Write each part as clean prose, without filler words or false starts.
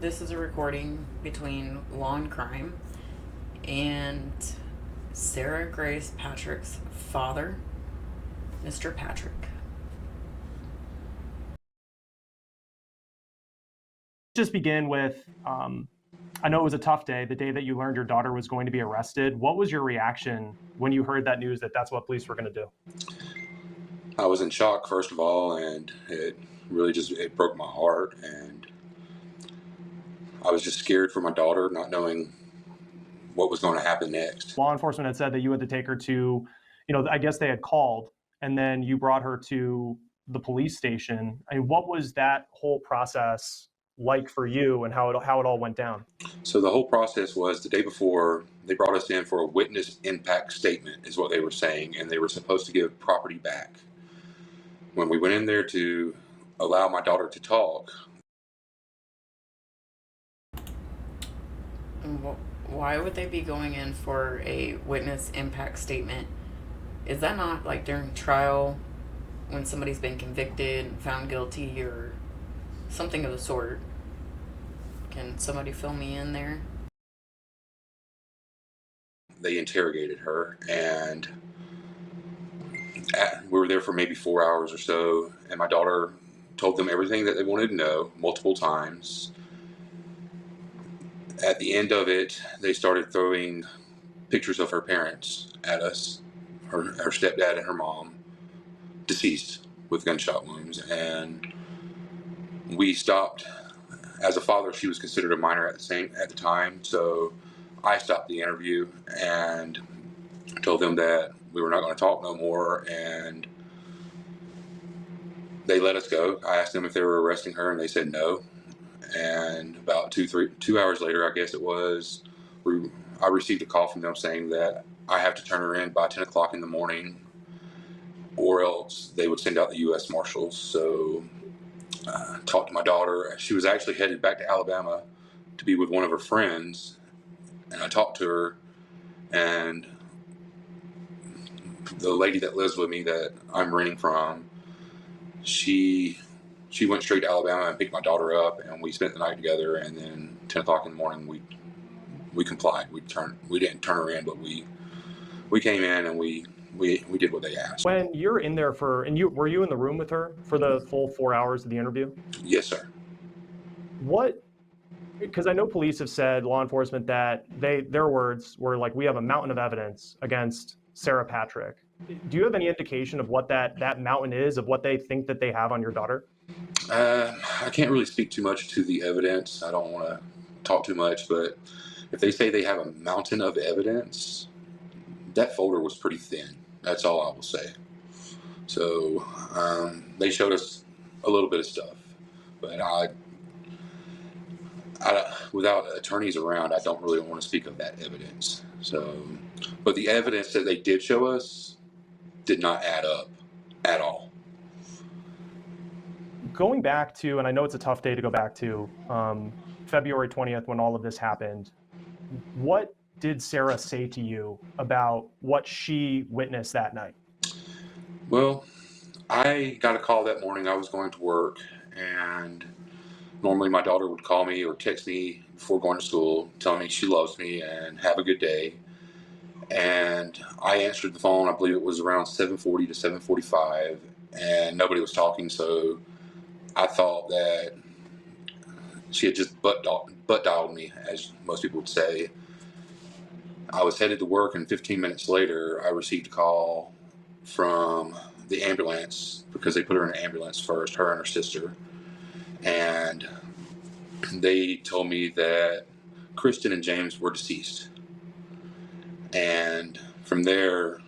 This is a recording between Law and Crime and Sarah Grace Patrick's father, Mr. Patrick. Just begin with, I know it was a tough day, the day that you learned your daughter was going to be arrested. What was your reaction when you heard that news that that's what police were going to do? I was in shock, first of all, and it really it broke my heart. And I was just scared for my daughter, not knowing what was going to happen next. Law enforcement had said that you had to take her to, I guess they had called, and then you brought her to the police station. I mean, what was that whole process like for you, and how it all went down? So the whole process was the day before, they brought us in for a witness impact statement, is what they were saying, and they were supposed to give property back. When we went in there to allow my daughter to talk, Why would they be going in for a witness impact statement? Is that not like during trial when somebody's been convicted, found guilty, or something of the sort? Can somebody fill me in there? they interrogated her, and we were there for maybe 4 hours or so, and my daughter told them everything that they wanted to know multiple times. At the end of it, they started throwing pictures of her parents at us, her stepdad and her mom, deceased with gunshot wounds. And we stopped. As a father, she was considered a minor at the time, so I stopped the interview and told them that we were not going to talk no more, and they let us go. I asked them if they were arresting her, and they said no. And about 2 hours later, I guess it was, I received a call from them saying that I have to turn her in by 10 o'clock in the morning, or else they would send out the U.S. Marshals. So talked to my daughter. She was actually headed back to Alabama to be with one of her friends, and I talked to her, and the lady that lives with me that I'm renting from, she went straight to Alabama and picked my daughter up, and we spent the night together. And then 10 o'clock in the morning, we complied. We didn't turn her in, but we came in and we did what they asked. When you're in there were you in the room with her for the full 4 hours of the interview? Yes, sir. Because I know police have said, law enforcement, that their words were like, we have a mountain of evidence against Sarah Patrick. Do you have any indication of what that mountain is, of what they think that they have on your daughter? I can't really speak too much to the evidence. I don't want to talk too much, but if they say they have a mountain of evidence, that folder was pretty thin. That's all I will say. So they showed us a little bit of stuff, but without attorneys around, I don't really want to speak of that evidence. So, but the evidence that they did show us did not add up at all. Going back to, and I know it's a tough day to go back to, February 20th, when all of this happened, what did Sarah say to you about what she witnessed that night? Well, I got a call that morning. I was going to work, and normally my daughter would call me or text me before going to school, telling me she loves me and have a good day. And I answered the phone. I believe it was around 7:40 to 7:45, and nobody was talking. So I thought that she had just butt dialed me, as most people would say. I was headed to work, and 15 minutes later, I received a call from the ambulance, because they put her in an ambulance first, her and her sister. And they told me that Kristen and James were deceased. And from there,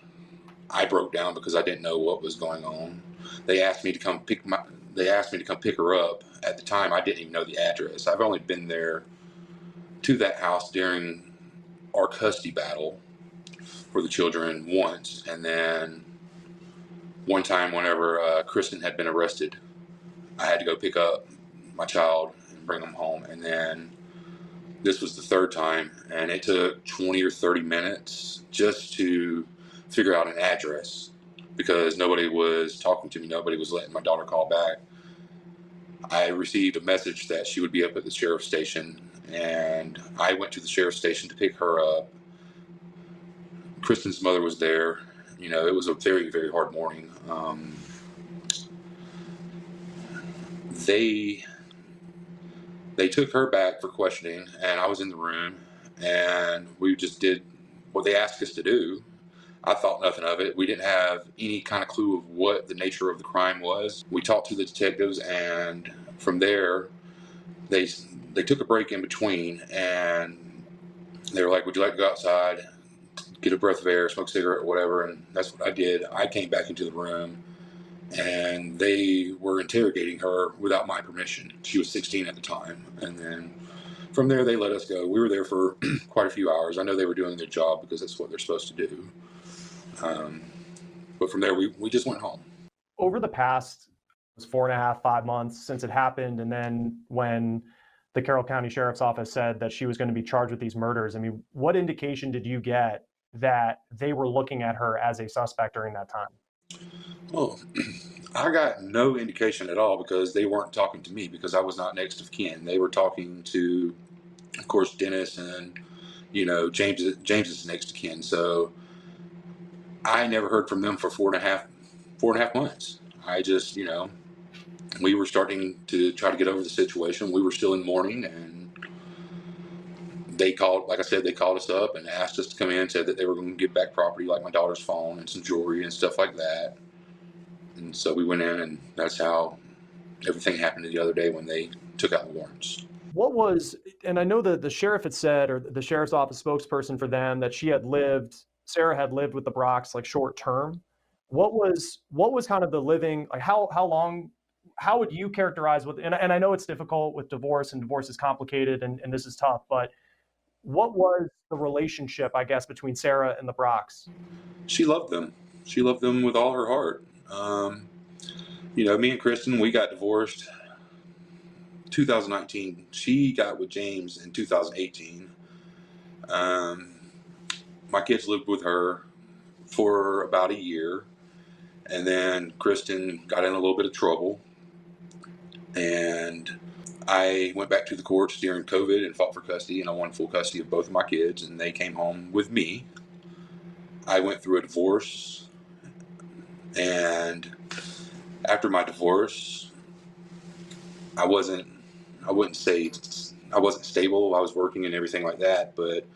I broke down because I didn't know what was going on. They asked me to come pick her up. At the time, I didn't even know the address. I've only been there to that house during our custody battle for the children once, and then one time whenever Kristen had been arrested, I had to go pick up my child and bring him home. And then this was the third time, and it took 20 or 30 minutes just to figure out an address, because nobody was talking to me. Nobody was letting my daughter call back. I received a message that she would be up at the sheriff's station, and I went to the sheriff's station to pick her up. Kristen's mother was there. It was a very, very hard morning. They took her back for questioning, and I was in the room, and we just did what they asked us to do. I thought nothing of it. We didn't have any kind of clue of what the nature of the crime was. We talked to the detectives, and from there, they took a break in between, and they were like, "Would you like to go outside, get a breath of air, smoke a cigarette, or whatever?" And that's what I did. I came back into the room, and they were interrogating her without my permission. She was 16 at the time, and then from there they let us go. We were there for quite a few hours. I know they were doing their job because that's what they're supposed to do. But from there, we just went home. Over the past 4.5, 5 months since it happened, and then when the Carroll County Sheriff's Office said that she was going to be charged with these murders, I mean, what indication did you get that they were looking at her as a suspect during that time? Well, I got no indication at all because they weren't talking to me because I was not next of kin. They were talking to, of course, Dennis and James is next of kin. So I never heard from them for 4.5 months. I just we were starting to try to get over the situation. We were still in mourning, and they called, like I said, they called us up and asked us to come in, said that they were going to give back property like my daughter's phone and some jewelry and stuff like that. And so we went in, and that's how everything happened the other day when they took out the warrants. What was, and I know that the sheriff had said, or the sheriff's office spokesperson for them, that Sarah had lived with the Brocks like short term. What was kind of the living, like how long, how would you characterize and I know it's difficult with divorce, and divorce is complicated, and this is tough, but what was the relationship, I guess, between Sarah and the Brocks? She loved them. She loved them with all her heart. Me and Kristen, we got divorced 2019. She got with James in 2018. My kids lived with her for about a year, and then Kristen got in a little bit of trouble, and I went back to the courts during COVID and fought for custody, and I won full custody of both of my kids, and they came home with me. I went through a divorce, and after my divorce, I wouldn't say I wasn't stable. I was working and everything like that, but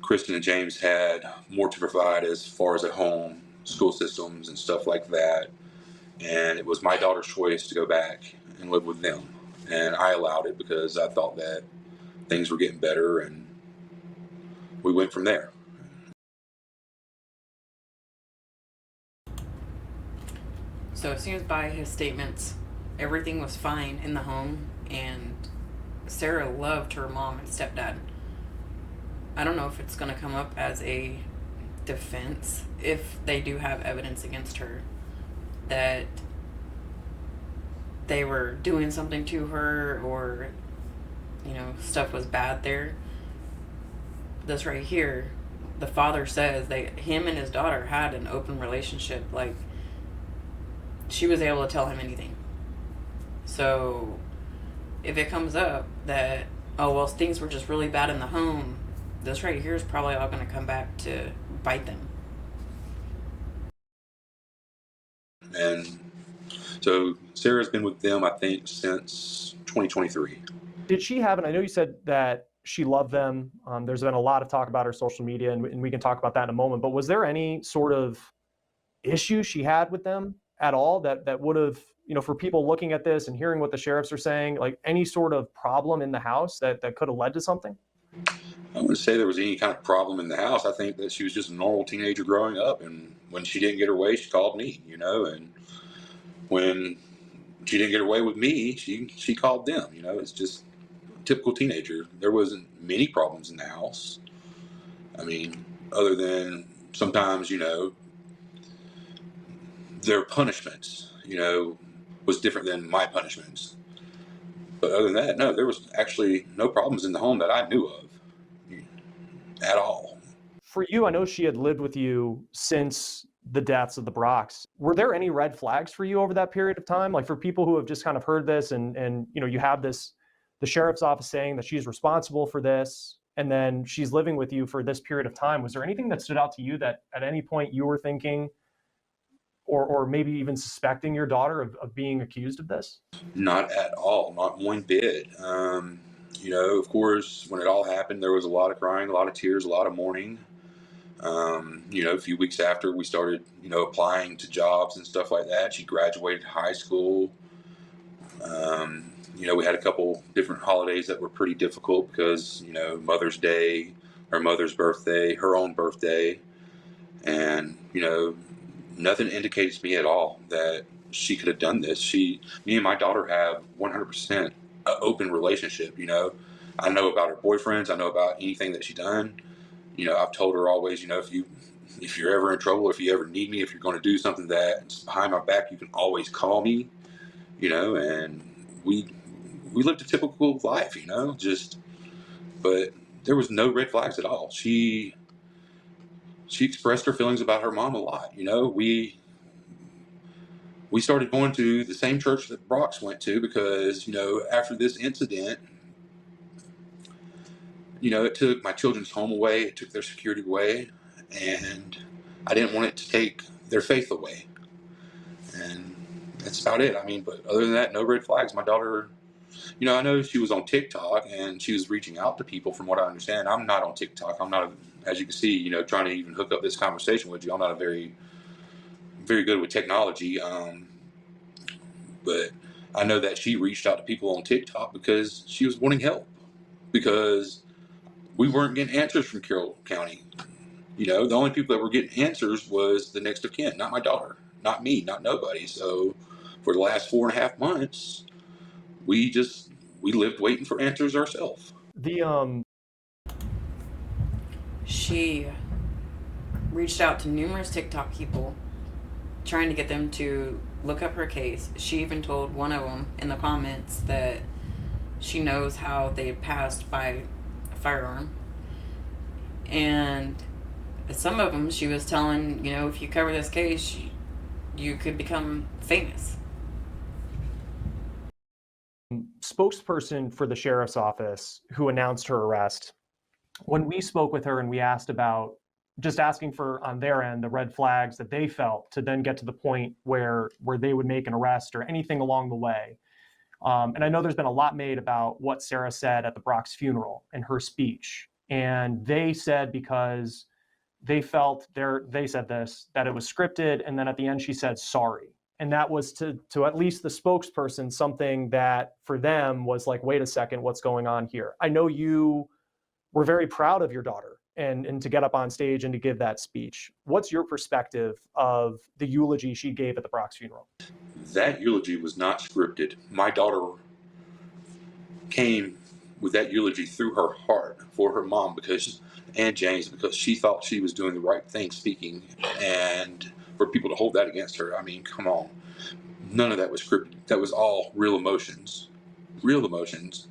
Kristen and James had more to provide as far as at home, school systems and stuff like that. And it was my daughter's choice to go back and live with them. And I allowed it because I thought that things were getting better, and we went from there. So it seems by his statements, everything was fine in the home, and Sarah loved her mom and stepdad. I don't know if it's going to come up as a defense if they do have evidence against her that they were doing something to her, or stuff was bad there. This right here, the father says him and his daughter had an open relationship. Like, she was able to tell him anything. So if it comes up that, oh well, things were just really bad in the home, this right here is probably all going to come back to bite them. And so Sarah's been with them, I think, since 2023. Did she have, and I know you said that she loved them. There's been a lot of talk about her social media, and we can talk about that in a moment, but was there any sort of issue she had with them at all that would have, for people looking at this and hearing what the sheriffs are saying, like any sort of problem in the house that could have led to something? I wouldn't say there was any kind of problem in the house. I think that she was just a normal teenager growing up, and when she didn't get her way, she called me, and when she didn't get her way with me, she called them. It's just a typical teenager. There wasn't many problems in the house. I mean, other than sometimes, their punishments, was different than my punishments. But other than that, no, there was actually no problems in the home that I knew of at all. For you, I know she had lived with you since the deaths of the Brocks. Were there any red flags for you over that period of time? Like for people who have just kind of heard this and you have this, the sheriff's office saying that she's responsible for this, and then she's living with you for this period of time. Was there anything that stood out to you that at any point you were thinking or maybe even suspecting your daughter of being accused of this? Not at all, not one bit. Of course, when it all happened, there was a lot of crying, a lot of tears, a lot of mourning. A few weeks after we started, applying to jobs and stuff like that, she graduated high school. We had a couple different holidays that were pretty difficult because, Mother's Day, her mother's birthday, her own birthday. And, nothing indicates to me at all that she could have done this. Me and my daughter have 100% open relationship. I know about her boyfriends. I know about anything that she's done. I've told her always, if you're ever in trouble, if you ever need me, if you're going to do something that's behind my back, you can always call me. And we lived a typical life. But there was no red flags at all. She expressed her feelings about her mom a lot. We started going to the same church that Brock's went to because, after this incident, it took my children's home away, it took their security away, and I didn't want it to take their faith away. And that's about it. But other than that, no red flags. My daughter, I know she was on TikTok and she was reaching out to people from what I understand. I'm not on TikTok. I'm not, as you can see, trying to even hook up this conversation with you. I'm not a very, very good with technology. But I know that she reached out to people on TikTok because she was wanting help because we weren't getting answers from Carroll County. The only people that were getting answers was the next of kin, not my daughter, not me, not nobody. So for the last 4.5 months, we lived waiting for answers ourselves. She reached out to numerous TikTok people trying to get them to look up her case. She even told one of them in the comments that she knows how they passed by a firearm. And some of them she was telling, if you cover this case, you could become famous. Spokesperson for the sheriff's office who announced her arrest, when we spoke with her and we asked about just asking for on their end the red flags that they felt to then get to the point where they would make an arrest or anything along the way. And I know there's been a lot made about what Sarah said at the Brock's funeral and her speech. And they said because they felt they said this, that it was scripted. And then at the end, she said, sorry. And that was to at least the spokesperson, something that for them was like, wait a second, what's going on here? I know you were very proud of your daughter and to get up on stage and to give that speech. What's your perspective of the eulogy she gave at the Brock's funeral? That eulogy was not scripted. My daughter came with that eulogy through her heart for her mom and James because she thought she was doing the right thing speaking, and for people to hold that against her, come on. None of that was scripted. That was all real emotions. Real emotions.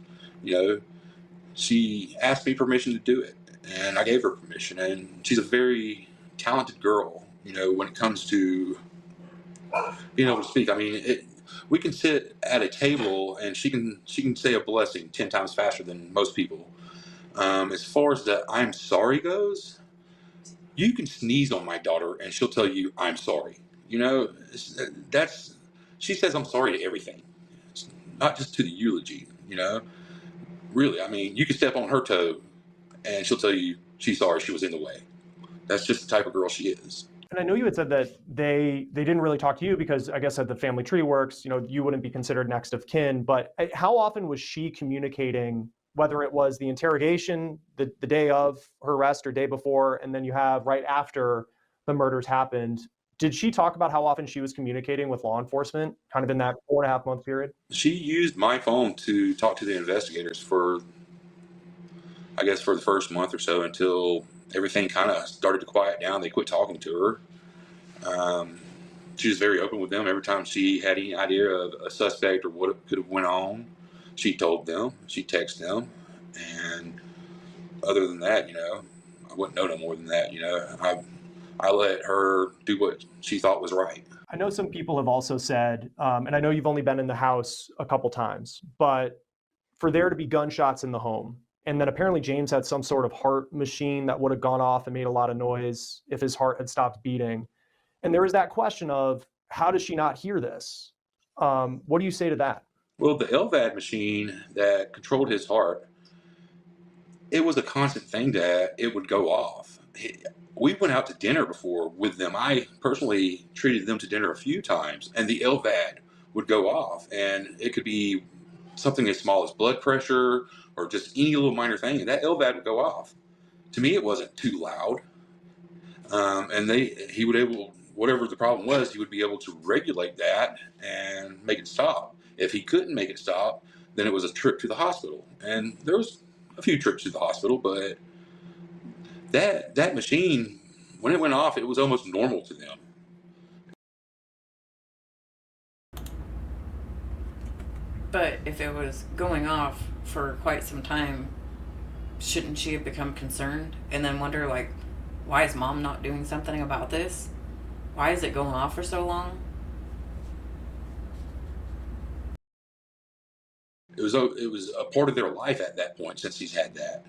She asked me permission to do it, and I gave her permission, and she's a very talented girl, when it comes to being able to speak. We can sit at a table and she can say a blessing 10 times faster than most people. As far as the I'm sorry goes, you can sneeze on my daughter and she'll tell you I'm sorry. She says I'm sorry to everything, it's not just to the eulogy. Really, you can step on her toe and she'll tell you she's sorry she was in the way. That's just the type of girl she is. And I know you had said that they didn't really talk to you because I guess how the family tree works, you wouldn't be considered next of kin. But how often was she communicating, whether it was the interrogation, the day of her arrest or day before, and then you have right after the murders happened? Did she talk about how often she was communicating with law enforcement kind of in that 4.5 month period? She used my phone to talk to the investigators for the first month or so until everything kind of started to quiet down. They quit talking to her. She was very open with them. Every time she had any idea of a suspect or what could have went on, she told them, she texted them. And other than that, I wouldn't know no more than that. I let her do what she thought was right. I know some people have also said, and I know you've only been in the house a couple times, but for there to be gunshots in the home, and then apparently James had some sort of heart machine that would have gone off and made a lot of noise if his heart had stopped beating. And there was that question of, how does she not hear this? What do you say to that? Well, the LVAD machine that controlled his heart, it was a constant thing that it would go off. We went out to dinner before with them. I personally treated them to dinner a few times, and the LVAD would go off, and it could be something as small as blood pressure or just any little minor thing, and that LVAD would go off. To me, it wasn't too loud, and he would able whatever the problem was, he would be able to regulate that and make it stop. If he couldn't make it stop, then it was a trip to the hospital, and there was a few trips to the hospital, but that machine, when it went off, it was almost normal to them. But if it was going off for quite some time, shouldn't she have become concerned and then wonder, like, why is mom not doing something about this? Why is it going off for so long? It was a part of their life at that point since he's had that.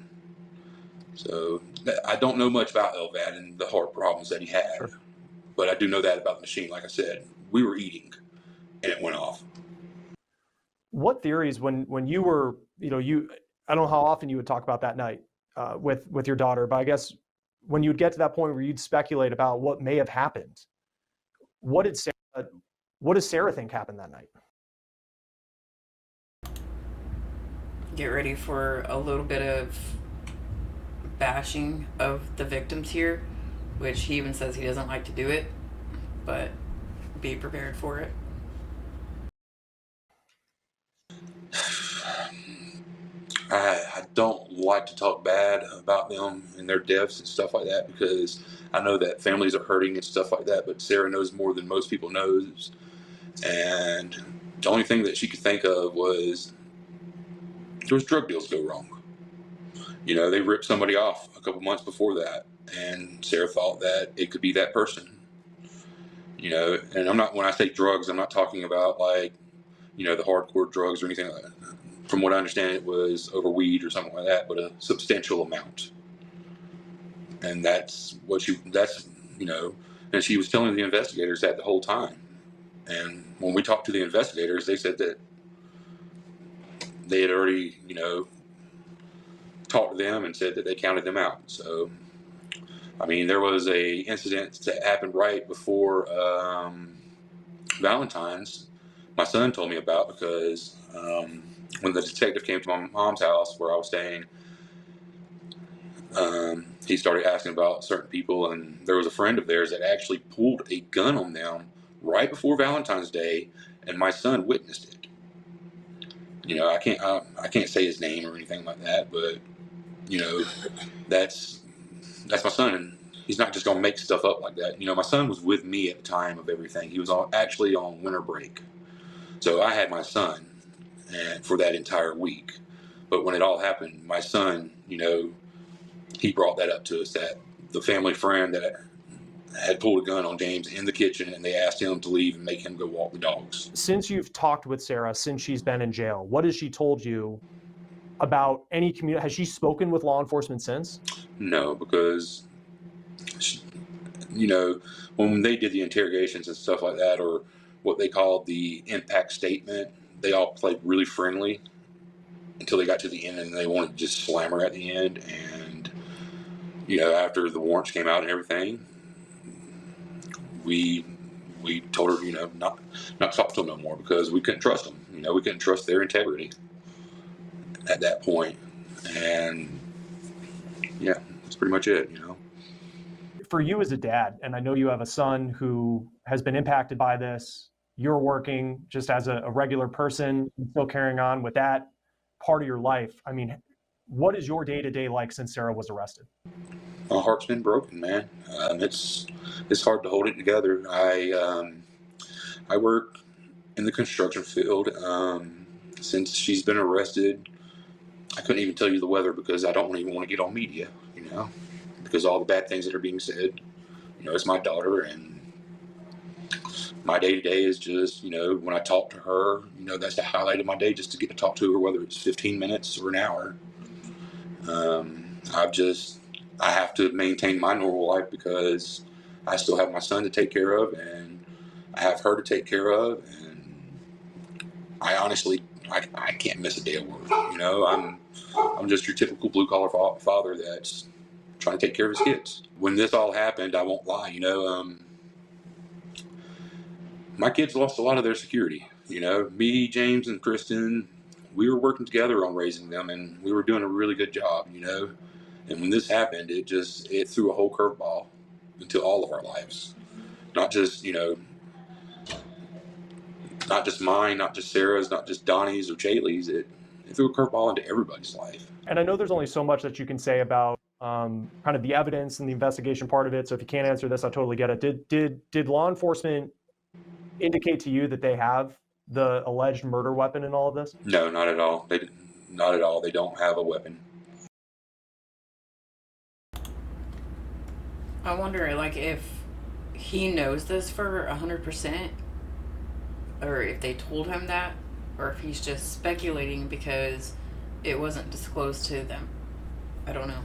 So I don't know much about Elvad and the heart problems that he had, Sure. but I do know that about the machine. Like I said, we were eating and it went off. What theories, when you were, I don't know how often you would talk about that night with your daughter, but I guess when you would get to that point where you'd speculate about what may have happened, what did Sarah, what does Sarah think happened that night? Get ready for a little bit of bashing of the victims here, which he even says he doesn't like to do it, but be prepared for it. I don't like to talk bad about them and their deaths and stuff like that, because I know that families are hurting and stuff like that, but Sarah knows more than most people knows. And the only thing that she could think of was there was drug deals go wrong. They ripped somebody off a couple months before that, and Sarah thought that it could be that person. And when I say drugs, I'm not talking about like, the hardcore drugs or anything like that. From what I understand, it was over weed or something like that, but a substantial amount. And and she was telling the investigators that the whole time. And when we talked to the investigators, they said that they had already, talked to them and said that they counted them out. So, there was a incident that happened right before Valentine's. My son told me about, because when the detective came to my mom's house where I was staying, he started asking about certain people, and there was a friend of theirs that actually pulled a gun on them right before Valentine's Day, and my son witnessed it. I can't say his name or anything like that, but that's my son, and he's not just gonna make stuff up like that. My son was with me at the time of everything. He was actually on winter break, so I had my son, and for that entire week. But when it all happened, my son, he brought that up to us, that the family friend that had pulled a gun on James in the kitchen, and they asked him to leave and make him go walk the dogs. Since you've talked with Sarah, since she's been in jail, what has she told you about any community? Has she spoken with law enforcement since? No, because she, when they did the interrogations and stuff like that, or what they called the impact statement, they all played really friendly until they got to the end, and they wanted to just slam her at the end. And after the warrants came out and everything, we told her, not talk to them no more, because we couldn't trust them. We couldn't trust their integrity at that point. And yeah, that's pretty much it. For you as a dad, and I know you have a son who has been impacted by this, you're working just as a regular person, still carrying on with that part of your life. What is your day-to-day like since Sarah was arrested? My heart's been broken, man. It's hard to hold it together. I work in the construction field. Since she's been arrested, I couldn't even tell you the weather, because I don't even want to get on media, because all the bad things that are being said. it's my daughter, and my day to day is just, when I talk to her, that's the highlight of my day, just to get to talk to her, whether it's 15 minutes or an hour. I have to maintain my normal life because I still have my son to take care of, and I have her to take care of, and I honestly, I can't miss a day of work. I'm just your typical blue collar father that's trying to take care of his kids. When this all happened, I won't lie, my kids lost a lot of their security. Me, James, and Kristen, we were working together on raising them, and we were doing a really good job. And when this happened, it threw a whole curveball into all of our lives. Not just not just mine, not just Sarah's, not just Donnie's or Jaylee's. It threw a curveball into everybody's life. And I know there's only so much that you can say about kind of the evidence and the investigation part of it. So if you can't answer this, I totally get it. Did law enforcement indicate to you that they have the alleged murder weapon in all of this? No, not at all. Not at all. They don't have a weapon. I wonder, like, if he knows this for 100%, or if they told him that, or if he's just speculating because it wasn't disclosed to them. I don't know.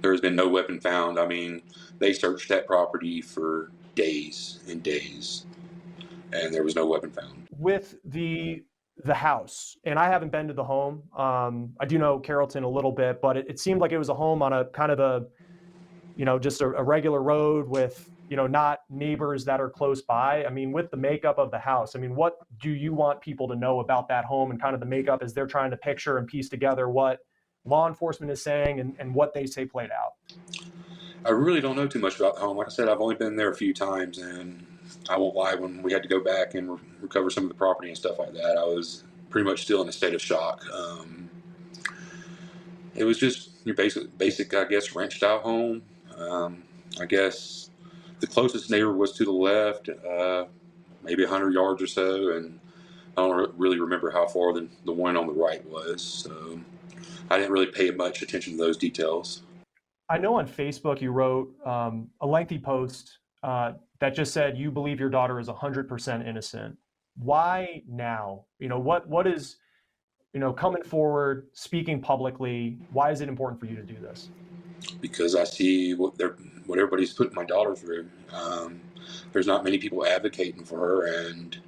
There has been no weapon found. I mean, they searched that property for days and days, and there was no weapon found. With the house, and I haven't been to the home. I do know Carrollton a little bit, but it seemed like it was a home on a kind of just a regular road with, not neighbors that are close by. I mean, with the makeup of the house, I mean, what do you want people to know about that home and kind of the makeup as they're trying to picture and piece together what law enforcement is saying and what they say played out? I really don't know too much about the home. Like I said, I've only been there a few times, and I won't lie, when we had to go back and recover some of the property and stuff like that, I was pretty much still in a state of shock. It was just your basic, I guess, ranch style home. I guess the closest neighbor was to the left, maybe 100 yards or so, and I don't really remember how far the one on the right was. So I didn't really pay much attention to those details. I know on Facebook you wrote a lengthy post that just said you believe your daughter is 100% innocent. Why now? What is, coming forward, speaking publicly, why is it important for you to do this? Because I see what everybody's putting my daughter through. There's not many people advocating for her, and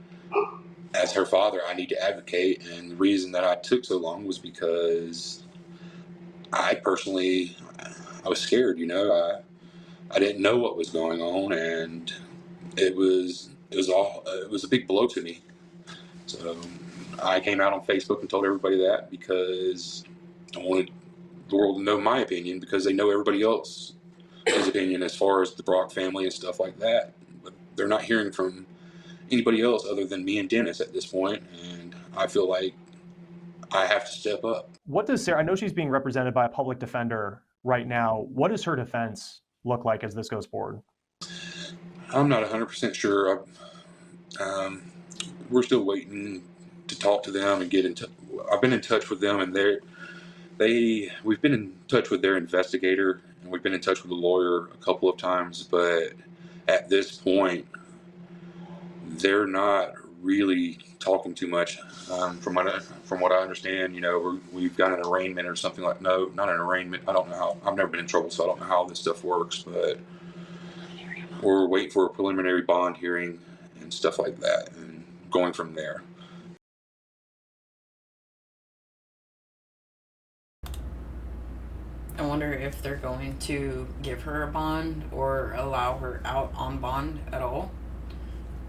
as her father, I need to advocate. And the reason that I took so long was because I was scared. I didn't know what was going on, and it was a big blow to me. So I came out on Facebook and told everybody that because I wanted the world to know my opinion, because they know everybody else's opinion as far as the Brock family and stuff like that. But they're not hearing from anybody else other than me and Dennis at this point, and I feel like I have to step up. What does Sarah, I know she's being represented by a public defender right now. What does her defense look like as this goes forward? I'm not 100% sure. We're still waiting to talk to them and get in touch. I've been in touch with them, and we've been in touch with their investigator, and we've been in touch with the lawyer a couple of times, but at this point, they're not really talking too much. From what I understand, we've got an arraignment or something like. No, not an arraignment. I don't know how. I've never been in trouble, so I don't know how this stuff works. But we're waiting for a preliminary bond hearing and stuff like that, and going from there. I wonder if they're going to give her a bond or allow her out on bond at all.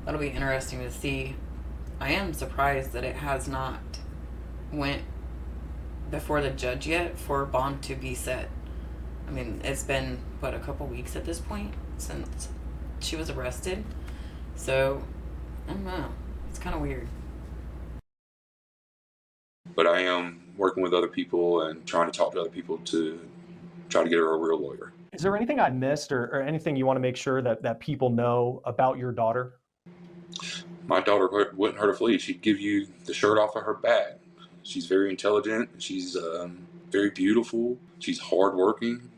That'll be interesting to see. I am surprised that it has not went before the judge yet for bond to be set. I mean, it's been, a couple weeks at this point since she was arrested. So, I don't know. It's kind of weird. But I am working with other people and trying to talk to other people to try to get her a real lawyer. Is there anything I missed or anything you want to make sure that people know about your daughter? My daughter wouldn't hurt a flea. She'd give you the shirt off of her back. She's very intelligent. She's very beautiful. She's hardworking.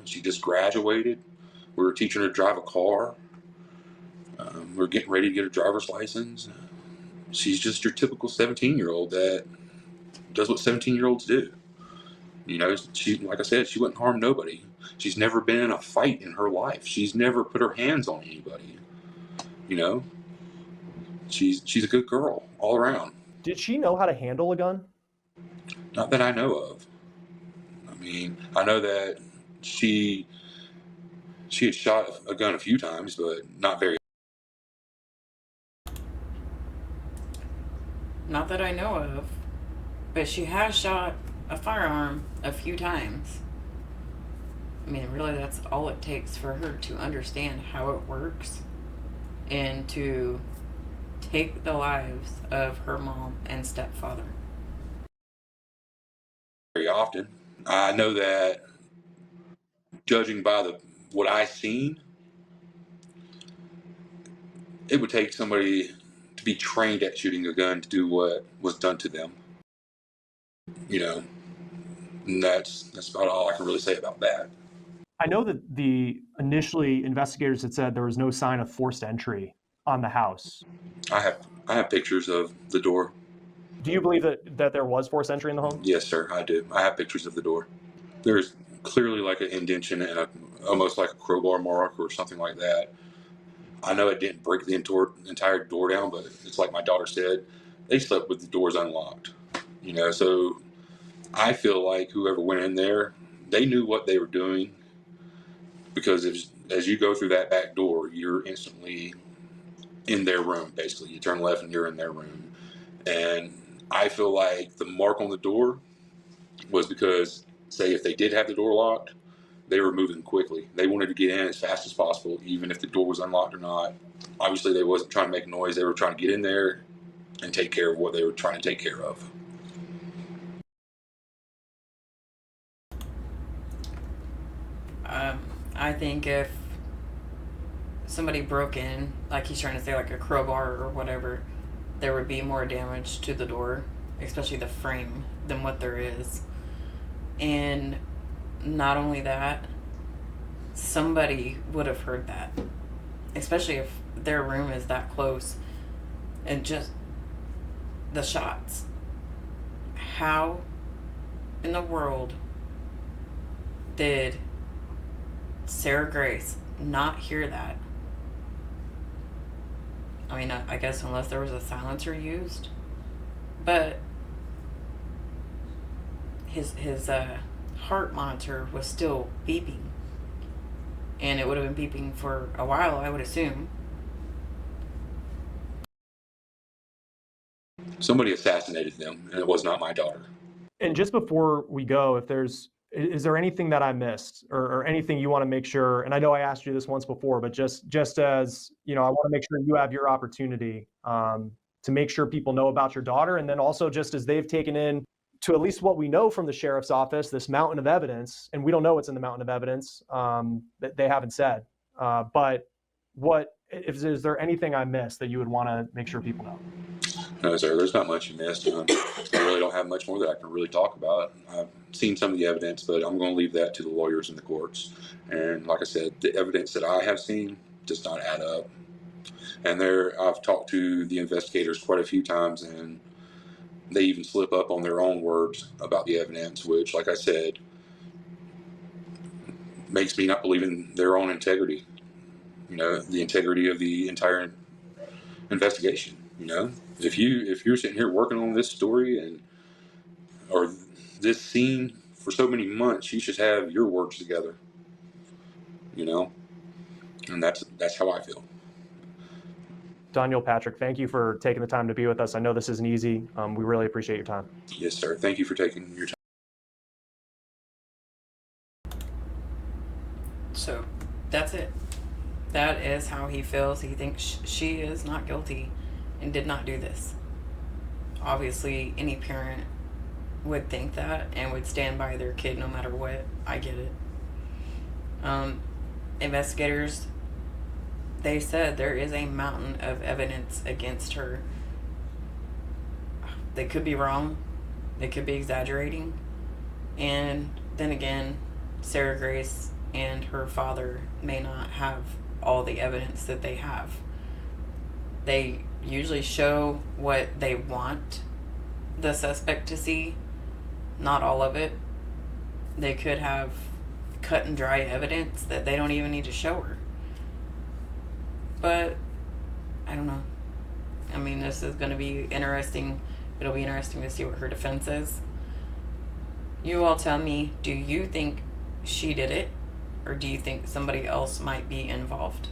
She just graduated. We were teaching her to drive a car. We were getting ready to get her driver's license. She's just your typical 17-year-old that does what 17-year-olds do. She, like I said, she wouldn't harm nobody. She's never been in a fight in her life. She's never put her hands on anybody. She's a good girl all around. Did she know how to handle a gun? Not that I know of. I know that she had shot a gun a few times, but not very. Not that I know of, but she has shot a firearm a few times. Really, that's all it takes for her to understand how it works and to take the lives of her mom and stepfather. Very often. I know that, judging by what I seen, it would take somebody to be trained at shooting a gun to do what was done to them. And that's about all I can really say about that. I know that initially investigators had said there was no sign of forced entry on the house. I have pictures of the door. Do you believe that there was forced entry in the home? Yes, sir, I do. I have pictures of the door. There's clearly like an indentation and almost like a crowbar mark or something like that. I know it didn't break the entire door down, but it's like my daughter said, they slept with the doors unlocked. So I feel like whoever went in there, they knew what they were doing, because as you go through that back door, you're instantly in their room. Basically, you turn left and you're in their room. And I feel like the mark on the door was because, say, if they did have the door locked, they were moving quickly. They wanted to get in as fast as possible, even if the door was unlocked or not. Obviously, they wasn't trying to make noise. They were trying to get in there and take care of what they were trying to take care of. I think if somebody broke in, like he's trying to say, like a crowbar or whatever, there would be more damage to the door, especially the frame, than what there is. And not only that, somebody would have heard that, especially if their room is that close. And just the shots. How in the world did Sarah Grace not hear that? I guess unless there was a silencer used. But his heart monitor was still beeping. And it would have been beeping for a while, I would assume. Somebody assassinated them, and it was not my daughter. And just before we go, is there anything that I missed or anything you want to make sure? And I know I asked you this once before, but just as, I want to make sure you have your opportunity to make sure people know about your daughter. And then also, just as they've taken in, to at least what we know from the sheriff's office, this mountain of evidence, and we don't know what's in the mountain of evidence that they haven't said. But is there anything I missed that you would want to make sure people know? No, sir, there's not much you missed. I really don't have much more that I can really talk about. I've seen some of the evidence, but I'm going to leave that to the lawyers and the courts. And like I said, the evidence that I have seen does not add up. And I've talked to the investigators quite a few times, and they even slip up on their own words about the evidence, which, like I said, makes me not believe in their own integrity. The integrity of the entire investigation. If you're sitting here working on this story or this scene for so many months, you should have your words together. And that's how I feel. Daniel Patrick, thank you for taking the time to be with us. I know this isn't easy. We really appreciate your time. Yes, sir. Thank you for taking your time. So that's it. That is how he feels. He thinks she is not guilty and did not do this. Obviously, any parent would think that and would stand by their kid no matter what. I get it. Investigators, they said there is a mountain of evidence against her. They could be wrong. They could be exaggerating. And then again, Sarah Grace and her father may not have all the evidence that they have. They usually show what they want the suspect to see, not all of it. They could have cut and dry evidence that they don't even need to show her. But I don't know. I mean, this is going to be interesting. It'll be interesting to see what her defense is. You all tell me, do you think she did it? Or do you think somebody else might be involved?